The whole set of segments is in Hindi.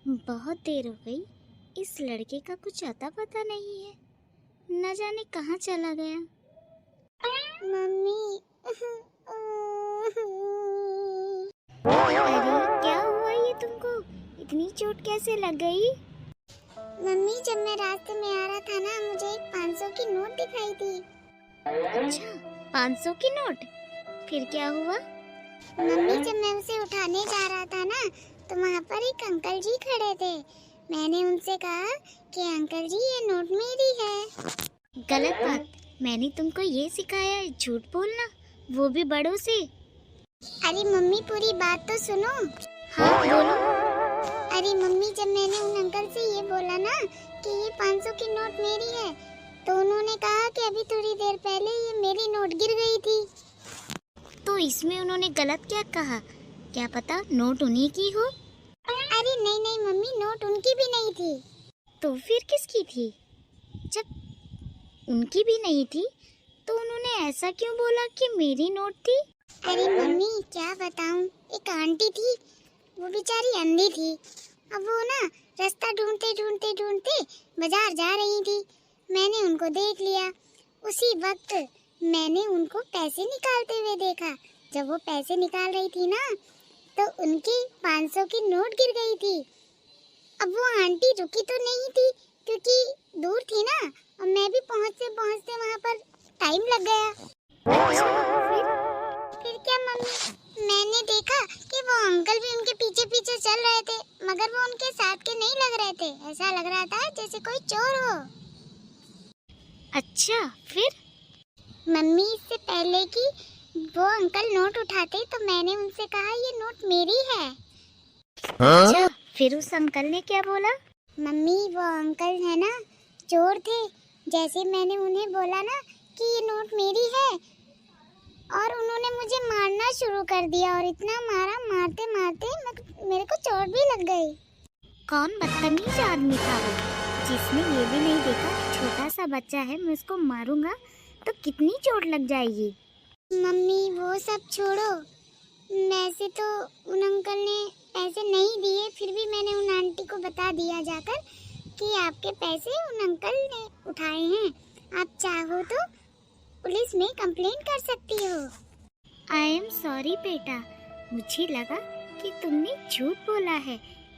बहुत देर हो गई, इस लड़के का कुछ अता पता नहीं है। न जाने कहाँ चला गया। मम्मी। अरे क्या हुआ ये तुमको? इतनी चोट कैसे लग गई? मम्मी, जब मैं रास्ते में आ रहा था ना, मुझे एक 500 की नोट दिखाई दी। अच्छा, 500 की नोट? फिर क्या हुआ? मम्मी, जब मैं उसे उठाने जा रहा था ना, तो वहाँ पर एक अंकल जी खड़े थे। मैंने उनसे कहा कि अंकल जी, ये नोट मेरी है। गलत बात। मैंने तुमको ये सिखाया है झूठ बोलना, वो भी बड़ों से। अरे मम्मी, पूरी बात तो सुनो। हाँ बोलो। अरे मम्मी, जब मैंने उन अंकल से ये बोला ना कि ये 500 की नोट मेरी है, तो उन्होंने कहा कि अभी थोड़ी देर पहले ये मेरी नोट गिर गई थी। तो इसमें उन्होंने गलत क्या कहा? क्या पता नोट उन्हीं की हो। अरे नहीं नहीं मम्मी, नोट उनकी भी नहीं थी। तो फिर किसकी थी? जब उनकी भी नहीं थी तो उन्होंने ऐसा क्यों बोला कि मेरी नोट थी? अरे मम्मी, क्या बताऊं, एक आंटी थी, वो बेचारी अंधी थी। अब वो ना रास्ता ढूंढते ढूंढते ढूंढते बाजार जा रही थी। मैंने उनको देख लिया। उसी वक्त मैंने उनको पैसे निकालते हुए देखा। जब वो पैसे निकाल रही थी ना, तो उनकी 500 की नोट गिर गई थी। अब वो आंटी रुकी तो नहीं थी, क्योंकि दूर थी ना, और मैं भी पहुंचते पहुंचते वहां पर टाइम लग गया। फिर क्या मम्मी, मैंने देखा कि वो अंकल भी उनके पीछे पीछे चल रहे थे, मगर वो उनके साथ के नहीं लग रहे थे। ऐसा लग रहा था जैसे कोई चोर हो। अच्छा फिर? मम्मी, इससे पहले कि वो अंकल नोट उठाते, तो मैंने उनसे कहा ये नोट मेरी है। अच्छा, फिर उस अंकल ने क्या बोला? मम्मी, वो अंकल है ना, चोर थे। जैसे मैंने उन्हें बोला ना कि ये नोट मेरी है, और उन्होंने मुझे मारना शुरू कर दिया, और इतना मारा, मारते मारते मेरे को चोट भी लग गई। कौन बदतमीज आदमी था वो, जिसने ये भी नहीं देखा कि छोटा सा बच्चा है, मैं उसको मारूंगा तो कितनी चोट लग जाएगी। मम्मी, वो सब छोड़ो। वैसे तो उन अंकल ने पैसे नहीं दिए, फिर भी मैंने उन आंटी को बता दिया जाकर कि आपके पैसे उन अंकल ने उठाए हैं। आप चाहो तो पुलिस में कंप्लेंट कर सकती हो। आई एम सॉरी बेटा, मुझे लगा कि तुमने झूठ बोला है।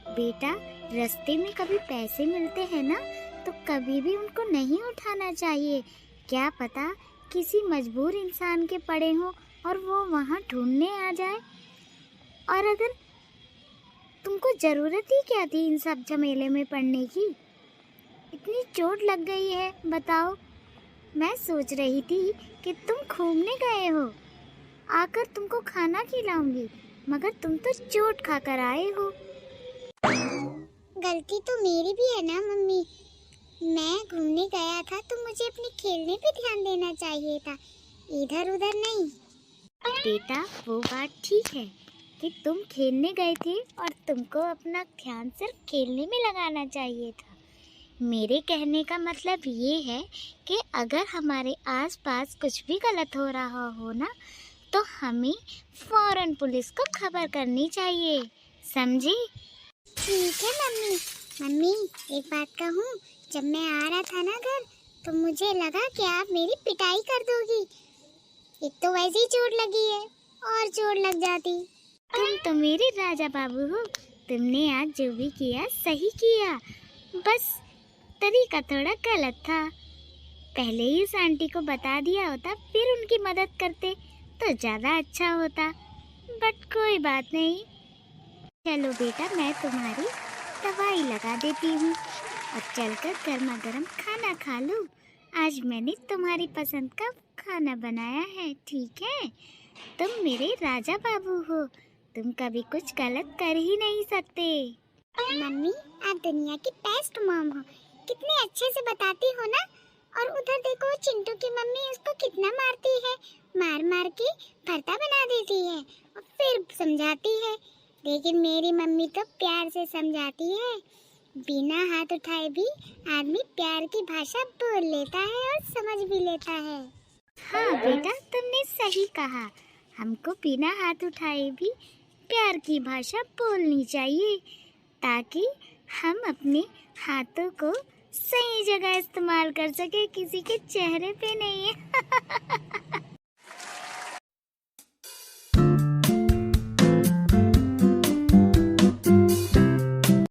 बेटा, रास्ते में कभी पैसे मिलते हैं ना, तो कभी भी उनको नहीं उठाना चाहिए। क्या पता किसी मजबूर इंसान के पड़े हों और वो वहाँ ढूंढने आ जाए। और अगर तुमको ज़रूरत ही क्या थी इन सब झमेले में पड़ने की? इतनी चोट लग गई है, बताओ। मैं सोच रही थी कि तुम घूमने गए हो, आकर तुमको खाना खिलाऊंगी, मगर तुम तो चोट खाकर आए हो। गलती तो मेरी भी है ना मम्मी। मैं घूमने गया था तो मुझे अपने खेलने पे ध्यान देना चाहिए था, इधर उधर नहीं। बेटा, वो बात ठीक है कि तुम खेलने गए थे और तुमको अपना ध्यान सिर्फ खेलने में लगाना चाहिए था। मेरे कहने का मतलब ये है कि अगर हमारे आसपास कुछ भी गलत हो रहा हो ना, तो हमें फौरन पुलिस को खबर करनी चाहिए, समझी? ठीक है मम्मी। मम्मी, एक बात कहूँ, जब मैं आ रहा था ना घर, तो मुझे लगा कि आप मेरी पिटाई कर दोगी। एक तो वैसे ही चोट लगी है, और चोट लग जाती। तुम तो मेरे राजा बाबू हो। तुमने आज जो भी किया सही किया, बस तरीका थोड़ा गलत था। पहले ही उस आंटी को बता दिया होता, फिर उनकी मदद करते तो ज़्यादा अच्छा होता। बट कोई बात नहीं। चलो बेटा, मैं तुम्हारी दवाई लगा देती हूँ और चलकर गर्मा गर्म खाना खा लो। आज मैंने तुम्हारी पसंद का खाना बनाया है, ठीक है? तुम मेरे राजा बाबू हो, तुम कभी कुछ गलत कर ही नहीं सकते। मम्मी, आप दुनिया की बेस्ट मॉम हो। कितने अच्छे से बताती हो ना। और उधर देखो, चिंटू की मम्मी उसको कितना मारती है, मार मार के भरता बना देती है और फिर समझाती है। लेकिन मेरी मम्मी तो प्यार से समझाती है। बिना हाथ उठाए भी आदमी प्यार की भाषा बोल लेता है और समझ भी लेता है। हाँ बेटा, तुमने सही कहा। हमको बिना हाथ उठाए भी प्यार की भाषा बोलनी चाहिए, ताकि हम अपने हाथों को सही जगह इस्तेमाल कर सके, किसी के चेहरे पे नहीं है।